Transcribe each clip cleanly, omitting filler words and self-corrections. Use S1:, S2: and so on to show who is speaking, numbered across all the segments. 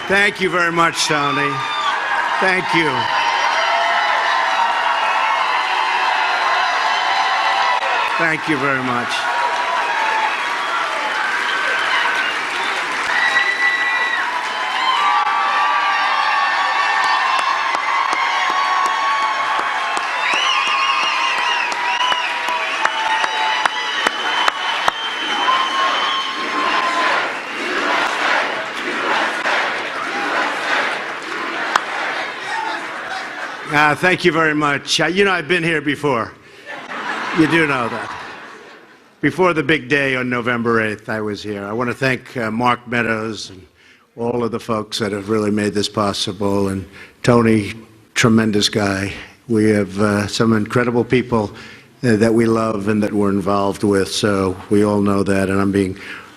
S1: Thank you very much, Tony. Thank you. Thank you very much. Thank you very much. You know, I've been here before. You do know that. Before the big day on November 8th, I was here. I want to thank Mark Meadows and all of the folks that have really made this possible. And Tony, tremendous guy. We have some incredible people that we love and that we're involved with. So we all know that. And I'm being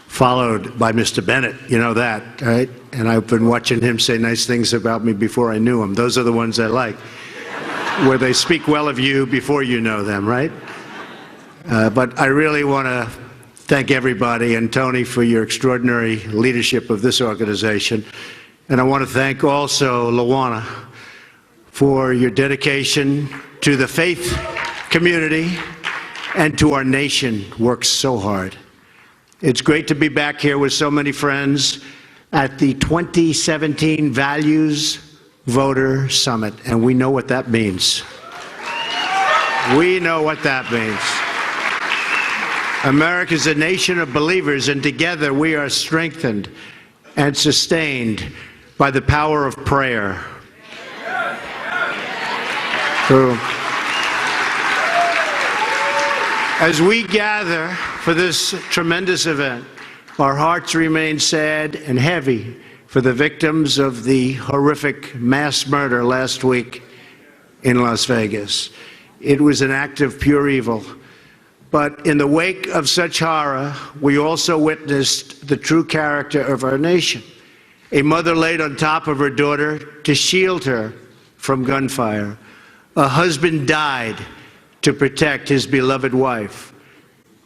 S1: followed by Mr. Bennett. You know that, right? And I've been watching him say nice things about me before I knew him. Those are the ones I like, where they speak well of you before you know them, right? But I really want to thank everybody and Tony for your extraordinary leadership of this organization. And I want to thank also Luana for your dedication to the faith community and to our nation. Works so hard. It's great to be back here with so many friends at the 2017 Values Voter Summit, and we know what that means. We know what that means. America is a nation of believers, and together we are strengthened and sustained by the power of prayer. As we gather for this tremendous event, our hearts remain sad and heavy for the victims of the horrific mass murder last week in Las Vegas. It was an act of pure evil. But in the wake of such horror, we also witnessed the true character of our nation. A mother laid on top of her daughter to shield her from gunfire. A husband died to protect his beloved wife.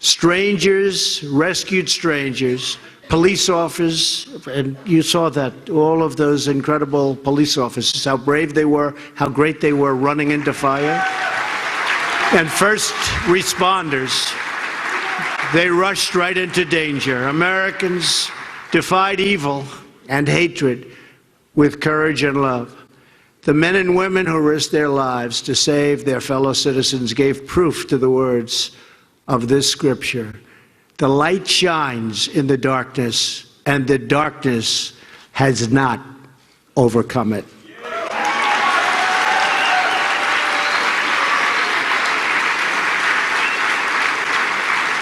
S1: Strangers rescued strangers. Police officers, and you saw that, all of those incredible police officers, how brave they were, how great they were running into fire. And first responders, they rushed right into danger. Americans defied evil and hatred with courage and love. The men and women who risked their lives to save their fellow citizens gave proof to the words of this scripture. The light shines in the darkness, and the darkness has not overcome it.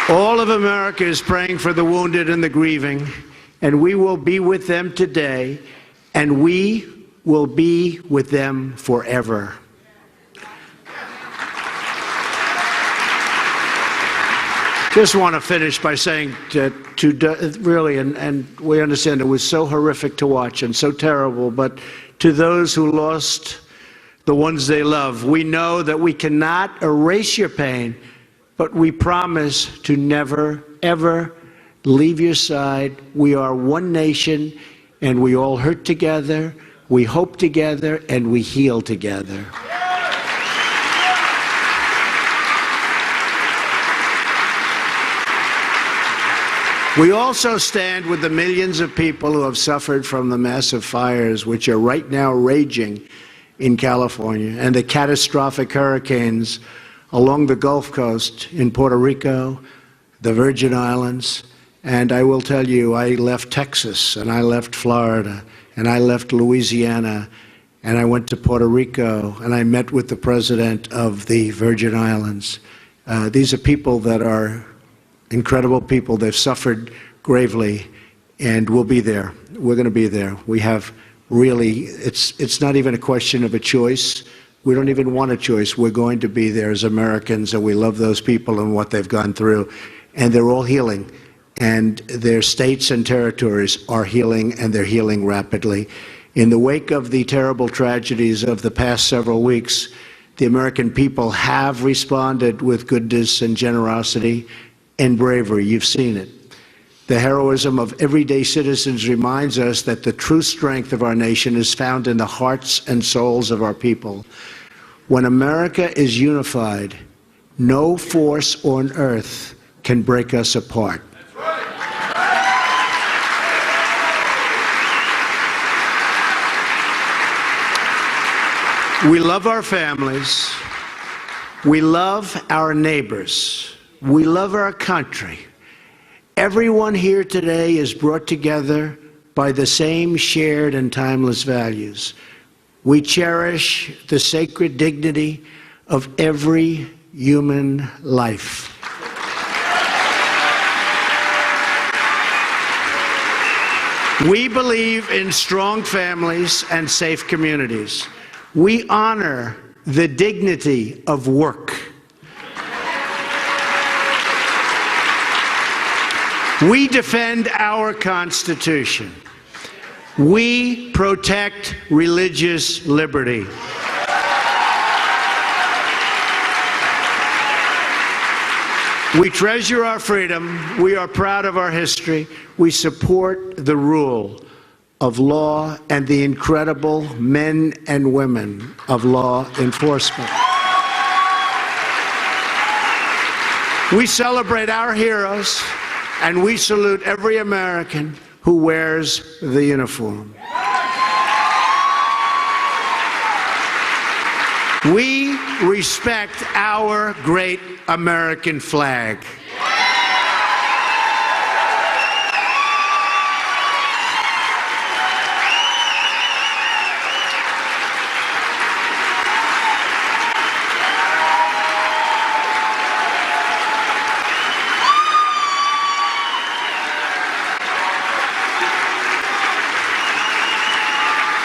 S1: All of America is praying for the wounded and the grieving, and we will be with them today, and we will be with them forever. Just want to finish by saying really, and we understand it was so horrific to watch and so terrible, but to those who lost the ones they love, we know that we cannot erase your pain, but we promise to never, ever leave your side. We are one nation, and we all hurt together, we hope together, and we heal together. We also stand with the millions of people who have suffered from the massive fires which are right now raging in California, and the catastrophic hurricanes along the Gulf Coast in Puerto Rico, the Virgin Islands. And I will tell you, I left Texas, and I left Florida, and I left Louisiana, and I went to Puerto Rico, and I met with the president of the Virgin Islands. These are people that are incredible people. They've suffered gravely, and we'll be there. We're going to be there. We have really, it's not even a question of a choice. We don't even want a choice. We're going to be there as Americans, and we love those people and what they've gone through. And they're all healing, and their states and territories are healing, and they're healing rapidly. In the wake of the terrible tragedies of the past several weeks, the American people have responded with goodness and generosity and bravery. You've seen it. The heroism of everyday citizens reminds us that the true strength of our nation is found in the hearts and souls of our people. When America is unified, no force on earth can break us apart.
S2: That's right.
S1: We love our families. We love our neighbors. We love our country. Everyone here today is brought together by the same shared and timeless values. We cherish the sacred dignity of every human life. We believe in strong families and safe communities. We honor the dignity of work. We defend our Constitution. We protect religious liberty. We treasure our freedom. We are proud of our history. We support the rule of law and the incredible men and women of law enforcement. We celebrate our heroes, and we salute every American who wears the uniform. We respect our great American flag.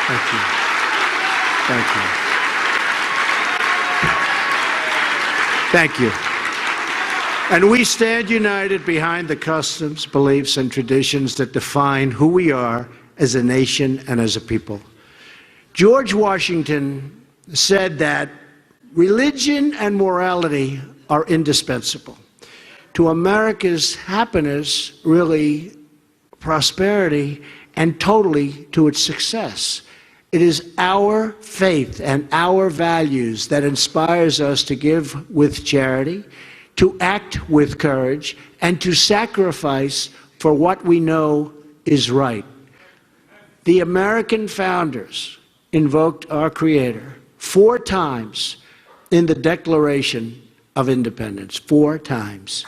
S1: Thank you. Thank you. Thank you. And we stand united behind the customs, beliefs, and traditions that define who we are as a nation and as a people. George Washington said that religion and morality are indispensable to America's happiness, really prosperity, and totally to its success. It is our faith and our values that inspires us to give with charity, to act with courage, and to sacrifice for what we know is right. The American founders invoked our Creator 4 times in the Declaration of Independence, 4 times.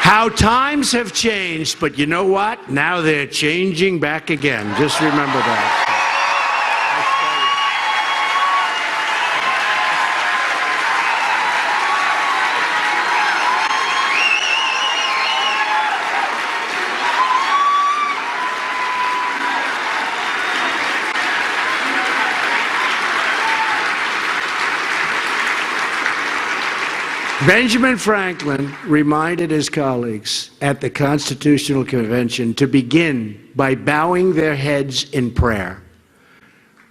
S1: How times have changed, but you know what? Now they're changing back again. Just remember that. Benjamin Franklin reminded his colleagues at the Constitutional Convention to begin by bowing their heads in prayer.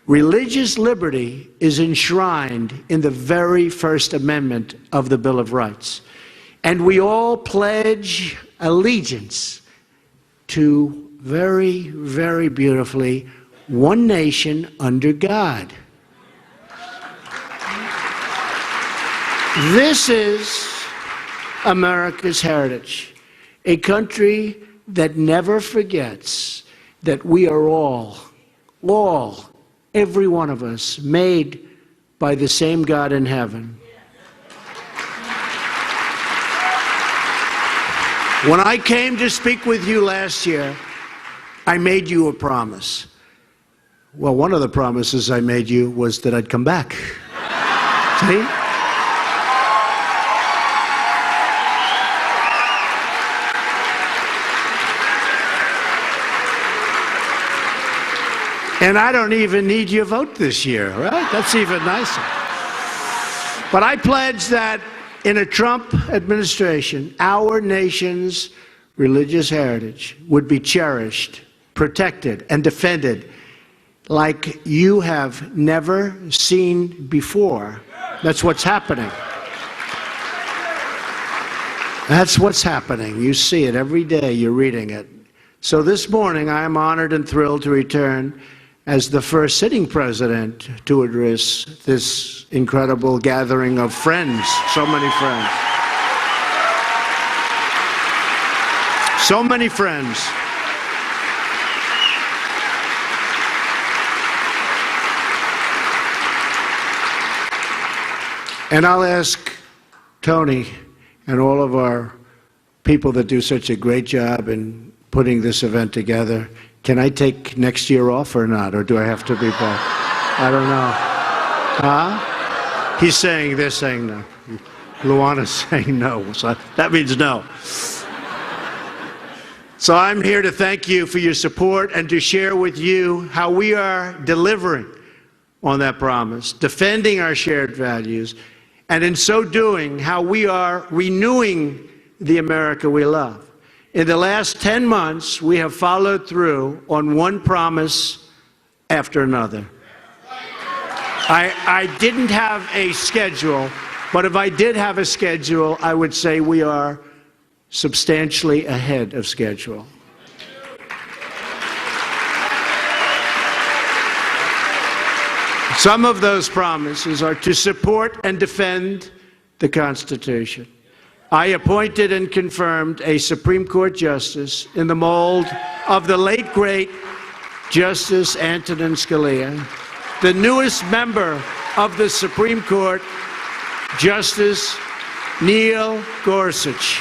S1: Religious liberty is enshrined in the very First Amendment of the Bill of Rights, and we all pledge allegiance to, very, very beautifully, one nation under God. This is America's heritage, a country that never forgets that we are all, every one of us, made by the same God in heaven. When I came to speak with you last year, I made you a promise. Well, one of the promises I made you was that I'd come back. See? And I don't even need your vote this year, right? That's even nicer. But I pledge that in a Trump administration, our nation's religious heritage would be cherished, protected, and defended like you have never seen before. That's what's happening. That's what's happening. You see it every day. You're reading it. So this morning, I am honored and thrilled to return as the first sitting president to address this incredible gathering of friends. So many friends. So many friends. And I'll ask Tony and all of our people that do such a great job in putting this event together, can I take next year off or not? Or do I have to be back? I don't know. Huh? He's saying, they're saying no. Luana's saying no. So that means no. So I'm here to thank you for your support and to share with you how we are delivering on that promise, defending our shared values, and in so doing, how we are renewing the America we love. In the last 10 months, we have followed through on one promise after another. I didn't have a schedule, but if I did have a schedule, I would say we are substantially ahead of schedule. Some of those promises are to support and defend the Constitution. I appointed and confirmed a Supreme Court justice in the mold of the late, great Justice Antonin Scalia, the newest member of the Supreme Court, Justice Neil Gorsuch.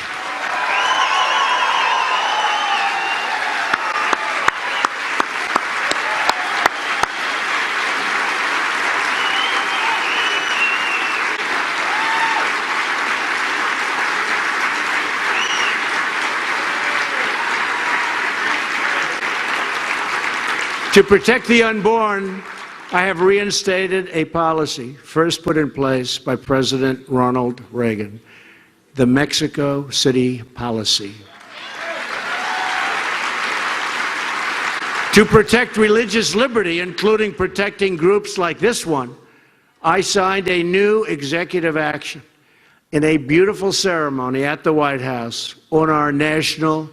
S1: To protect the unborn, I have reinstated a policy first put in place by President Ronald Reagan, the Mexico City policy. To protect religious liberty, including protecting groups like this one, I signed a new executive action in a beautiful ceremony at the White House on our National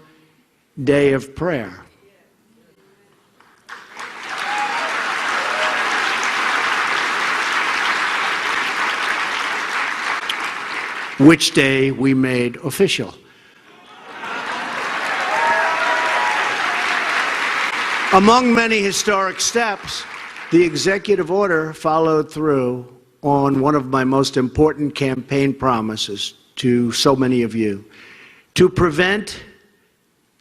S1: Day of Prayer. Which day we made official. Among many historic steps, the executive order followed through on one of my most important campaign promises to so many of you, to prevent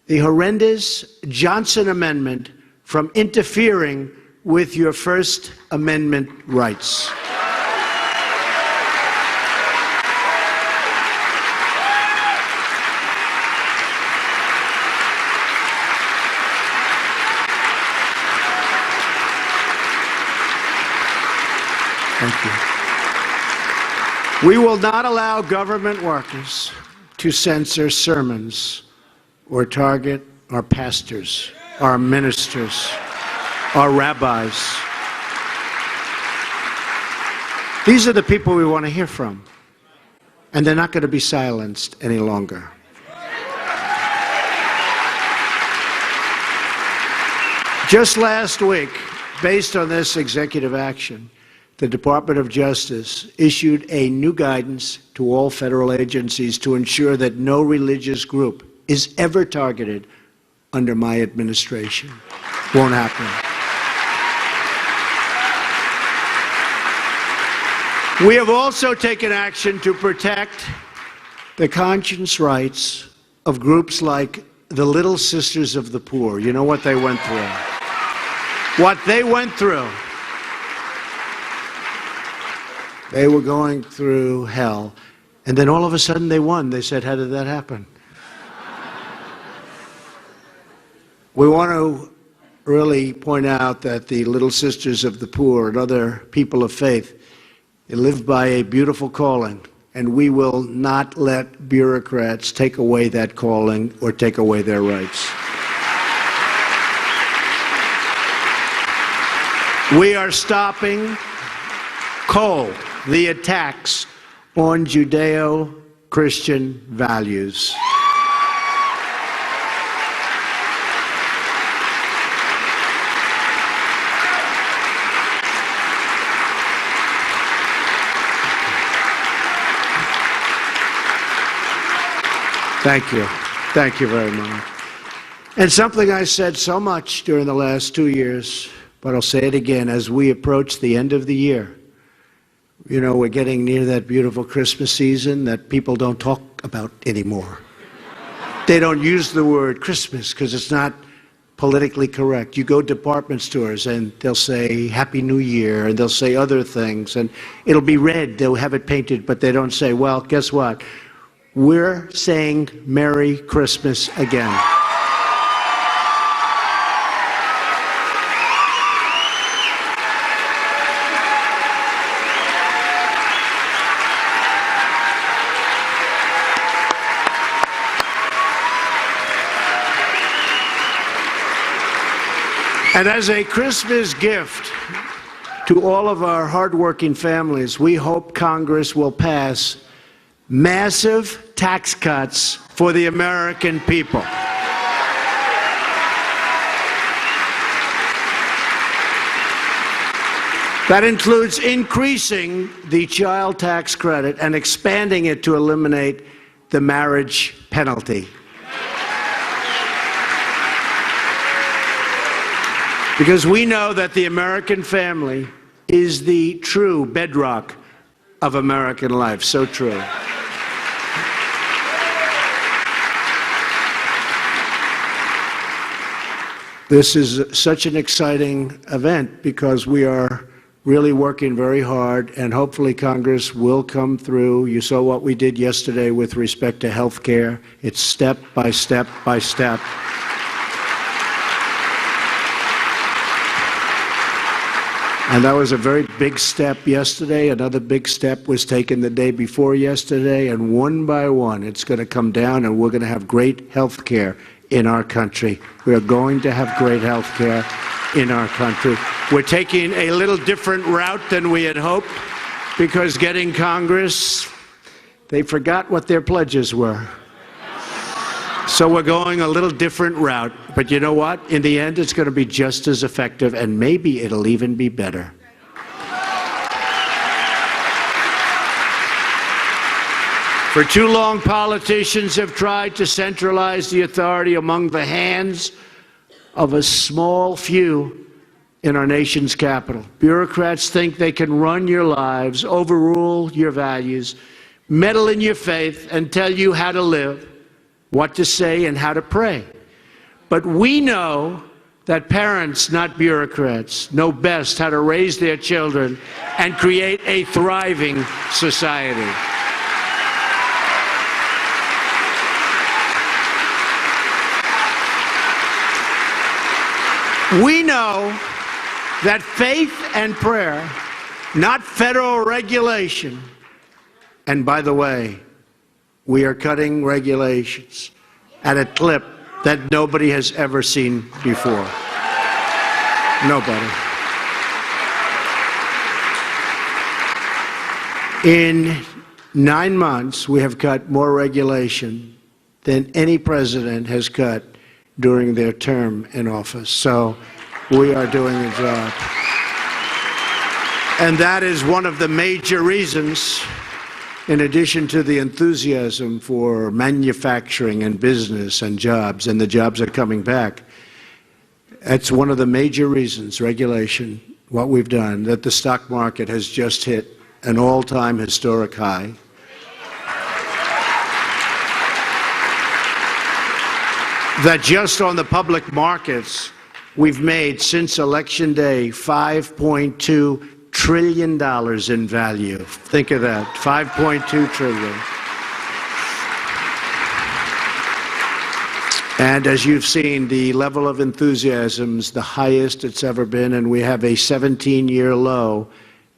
S1: the horrendous Johnson Amendment from interfering with your First Amendment rights. Thank you. We will not allow government workers to censor sermons or target our pastors, our ministers, our rabbis. These are the people we want to hear from, and they're not going to be silenced any longer. Just last week, based on this executive action, the Department of Justice issued a new guidance to all federal agencies to ensure that no religious group is ever targeted under my administration. Won't happen. We have also taken action to protect the conscience rights of groups like the Little Sisters of the Poor. You know what they went through? What they went through. They were going through hell, and then all of a sudden they won. They said, how did that happen? We want to really point out that the Little Sisters of the Poor and other people of faith, they live by a beautiful calling, and we will not let bureaucrats take away that calling or take away their rights. We are stopping cold the attacks on Judeo Christian values. Thank you. Thank you very much. And something I said so much during the last 2 years, but I'll say it again as we approach the end of the year. You know, we're getting near that beautiful Christmas season that people don't talk about anymore. They don't use the word Christmas because it's not politically correct. You go to department stores and they'll say Happy New Year and they'll say other things and it'll be red, they'll have it painted, but they don't say, well, guess what? We're saying Merry Christmas again. And as a Christmas gift to all of our hardworking families, we hope Congress will pass massive tax cuts for the American people. That includes increasing the child tax credit and expanding it to eliminate the marriage penalty. Because we know that the American family is the true bedrock of American life. So true. This is such an exciting event because we are really working very hard, and hopefully Congress will come through. You saw what we did yesterday with respect to health care. It's step by step by step. And that was a very big step yesterday. Another big step was taken the day before yesterday, and one by one it's going to come down, and we're going to have great health care in our country. We are going to have great health care in our country. We're taking a little different route than we had hoped because getting Congress, they forgot what their pledges were. So we're going a little different route. But you know what? In the end, it's going to be just as effective, and maybe it'll even be better. For too long, politicians have tried to centralize the authority among the hands of a small few in our nation's capital. Bureaucrats think they can run your lives, overrule your values, meddle in your faith, and tell you how to live, what to say, and how to pray. But we know that parents, not bureaucrats, know best how to raise their children and create a thriving society. We know that faith and prayer, not federal regulation, and by the way, we are cutting regulations at a clip that nobody has ever seen before. Nobody. In 9 months, we have cut more regulation than any president has cut during their term in office. So we are doing the job. And that is one of the major reasons, in addition to the enthusiasm for manufacturing and business and jobs, and the jobs are coming back, that's one of the major reasons, regulation, what we've done, that the stock market has just hit an all-time historic high. That just on the public markets, we've made since Election Day $5.2 trillion in value. Think of that, $5.2 trillion. And as you've seen, the level of enthusiasm is the highest it's ever been, and we have a 17-year low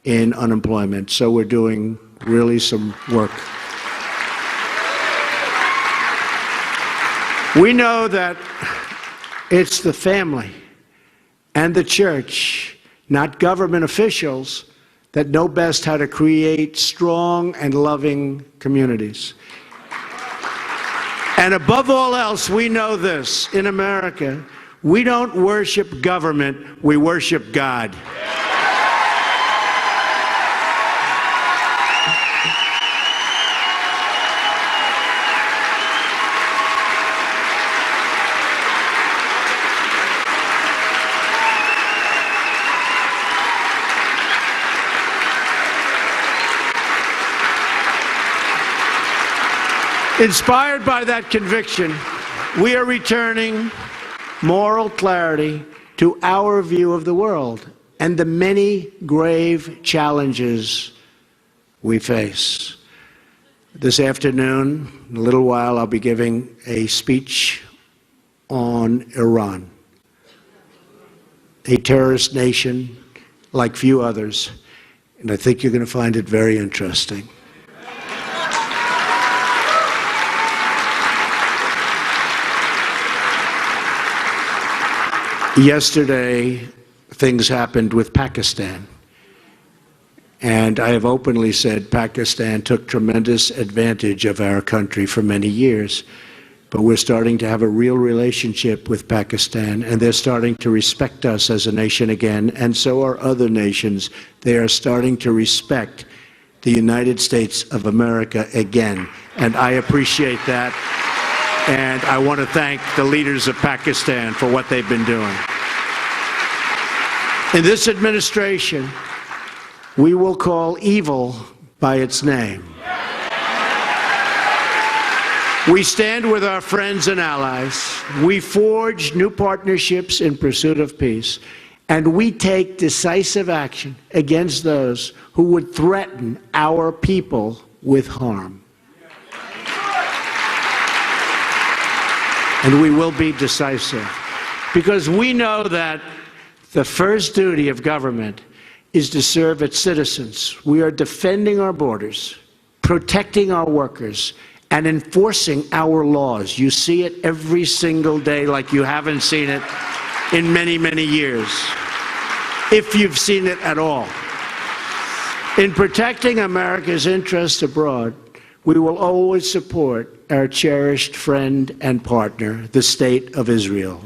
S1: in unemployment. So we're doing really some work. We know that it's the family and the church, not government officials, that know best how to create strong and loving communities. And above all else, we know this: in America, we don't worship government, we worship God. Inspired by that conviction, we are returning moral clarity to our view of the world and the many grave challenges we face. This afternoon, in a little while, I'll be giving a speech on Iran, a terrorist nation like few others, and I think you're going to find it very interesting. Yesterday, things happened with Pakistan, and I have openly said Pakistan took tremendous advantage of our country for many years, but we're starting to have a real relationship with Pakistan, and they're starting to respect us as a nation again, and so are other nations. They are starting to respect the United States of America again, and I appreciate that. And I want to thank the leaders of Pakistan for what they've been doing. In this administration, we will call evil by its name. We stand with our friends and allies. We forge new partnerships in pursuit of peace. And we take decisive action against those who would threaten our people with harm. And we will be decisive, because we know that the first duty of government is to serve its citizens. We are defending our borders, protecting our workers, and enforcing our laws. You see it every single day like you haven't seen it in many, many years, if you've seen it at all. In protecting America's interests abroad, we will always support our cherished friend and partner, the State of Israel.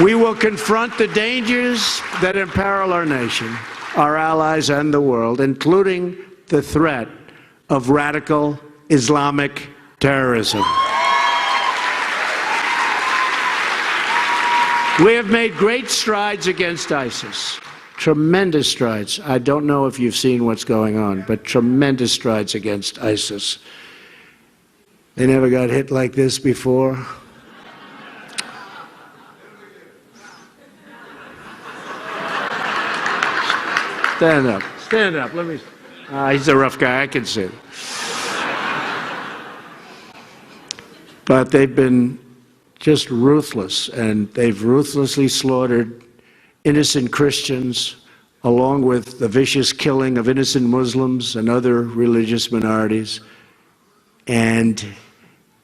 S1: We will confront the dangers that imperil our nation, our allies, and the world, including the threat of radical Islamic terrorism. We have made great strides against ISIS, tremendous strides. I don't know if you've seen what's going on, but tremendous strides against ISIS. They never got hit like this before. Stand up, stand up, let me, he's a rough guy, I can see it. But they've been just ruthless, and they've ruthlessly slaughtered innocent Christians, along with the vicious killing of innocent Muslims and other religious minorities. And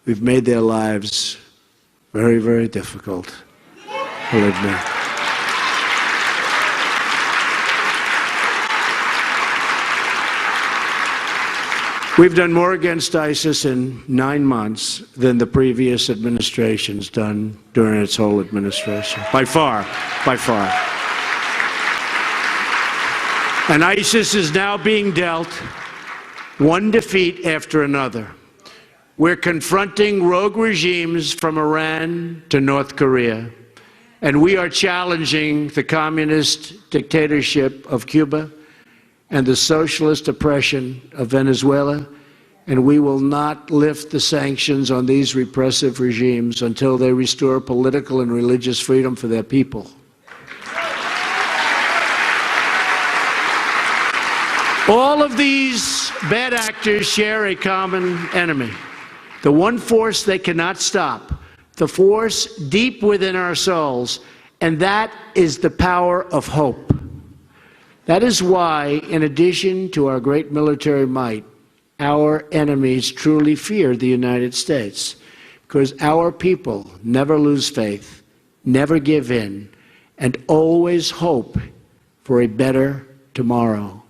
S1: we've made their lives very, very difficult, believe me. We've done more against ISIS in 9 months than the previous administration's done during its whole administration. By far, by far. And ISIS is now being dealt one defeat after another. We're confronting rogue regimes from Iran to North Korea, and we are challenging the communist dictatorship of Cuba and the socialist oppression of Venezuela, and we will not lift the sanctions on these repressive regimes until they restore political and religious freedom for their people. All of these bad actors share a common enemy, the one force they cannot stop, the force deep within our souls, and that is the power of hope. That is why, in addition to our great military might, our enemies truly fear the United States, because our people never lose faith, never give in, and always hope for a better tomorrow.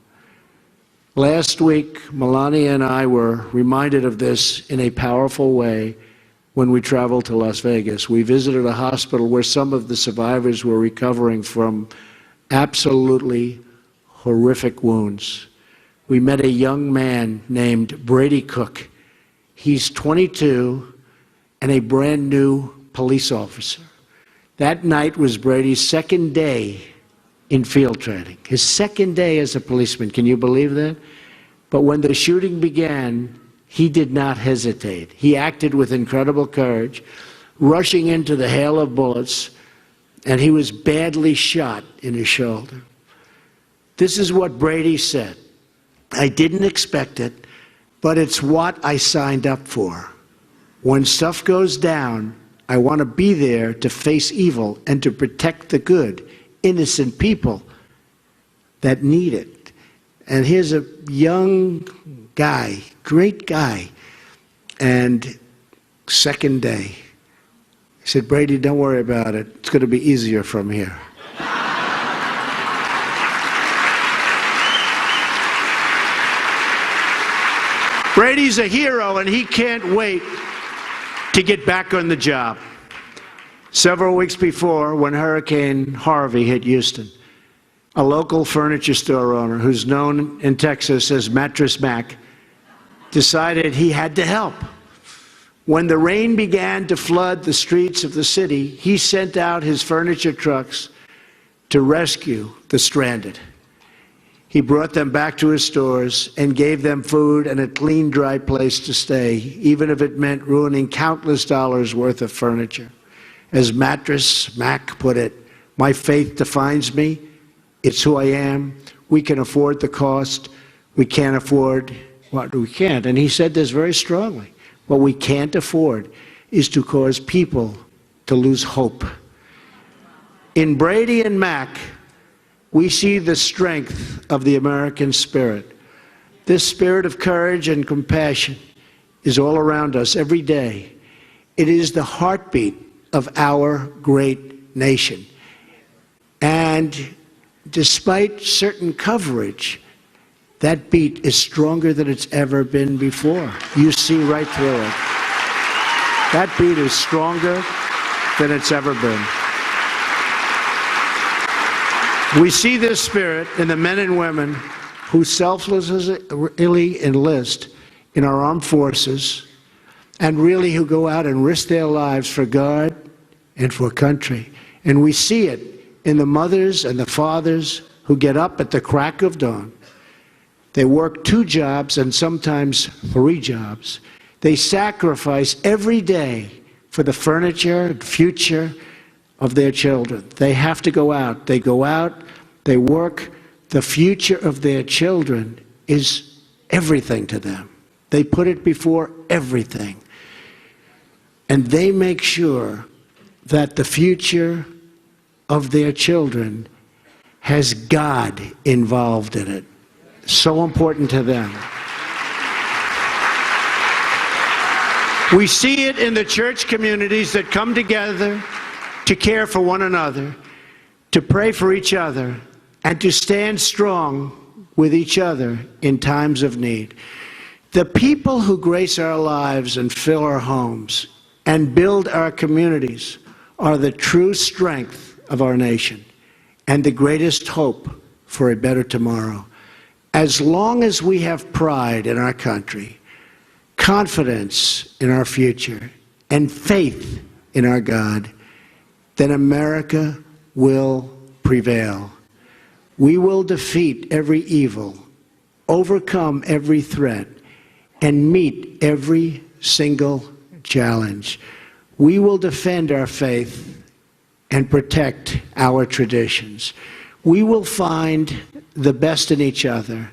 S1: Last week, Melania and I were reminded of this in a powerful way when we traveled to Las Vegas. We visited a hospital where some of the survivors were recovering from absolutely horrific wounds. We met a young man named Brady Cook. He's 22 and a brand new police officer. That night was Brady's second day in field training, his second day as a policeman. Can you believe that? But when the shooting began, he did not hesitate. He acted with incredible courage, rushing into the hail of bullets, and he was badly shot in his shoulder. This is what Brady said. I didn't expect it, but it's what I signed up for. When stuff goes down, I want to be there to face evil and to protect the good, innocent people that need it. And here's a young guy, great guy, and second day. He said, Brady, don't worry about it. It's going to be easier from here. Brady's a hero, and he can't wait to get back on the job. Several weeks before, when Hurricane Harvey hit Houston, a local furniture store owner who's known in Texas as Mattress Mac decided he had to help. When the rain began to flood the streets of the city, he sent out his furniture trucks to rescue the stranded. He brought them back to his stores and gave them food and a clean, dry place to stay, even if it meant ruining countless dollars worth of furniture. As Mattress Mac put it, my faith defines me. It's who I am. We can afford the cost. We can't afford what we can't. And he said this very strongly. What we can't afford is to cause people to lose hope. In Brady and Mac, we see the strength of the American spirit. This spirit of courage and compassion is all around us every day. It is the heartbeat of our great nation. And despite certain coverage, that beat is stronger than it's ever been before. You see right through it. That beat is stronger than it's ever been. We see this spirit in the men and women who selflessly enlist in our armed forces and really who go out and risk their lives for God and for country. And we see it in the mothers and the fathers who get up at the crack of dawn. They work 2 jobs and sometimes 3 jobs. They sacrifice every day for the furniture and future of their children. They have to go out. They go out, they work. The future of their children is everything to them. They put it before everything. And they make sure that the future of their children has God involved in it. So important to them. We see it in the church communities that come together to care for one another, to pray for each other, and to stand strong with each other in times of need. The people who grace our lives and fill our homes and build our communities are the true strength of our nation and the greatest hope for a better tomorrow. As long as we have pride in our country, confidence in our future, and faith in our God, then America will prevail. We will defeat every evil, overcome every threat, and meet every single challenge. We will defend our faith and protect our traditions. We will find the best in each other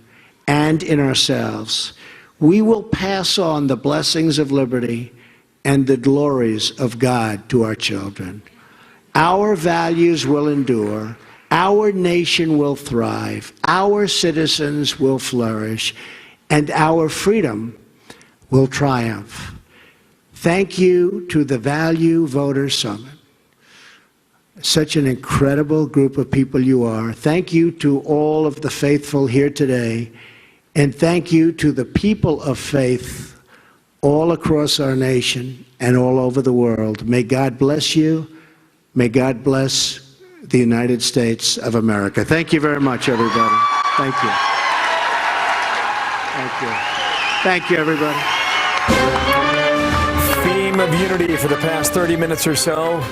S1: and in ourselves. We will pass on the blessings of liberty and the glories of God to our children. Our values will endure. our nation will thrive, our citizens will flourish, and our freedom will triumph. Thank you to the Value Voter Summit. Such an incredible group of people you are. Thank you to all of the faithful here today, and thank you to the people of faith all across our nation and all over the world. May God bless you. May God bless the United States of America. Thank you very much, everybody. Thank you. Thank you. Thank you, everybody.
S2: Theme of unity for the past 30 minutes or so.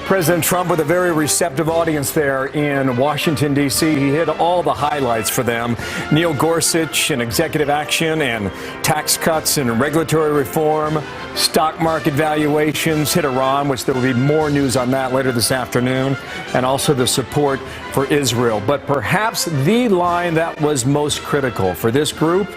S2: President Trump with a very receptive audience there in Washington, D.C. He hit all the highlights for them. Neil Gorsuch and executive action and tax cuts and regulatory reform, stock market valuations, hit Iran, which there will be more news on that later this afternoon, and also the support for Israel. But perhaps the line that was most critical for this group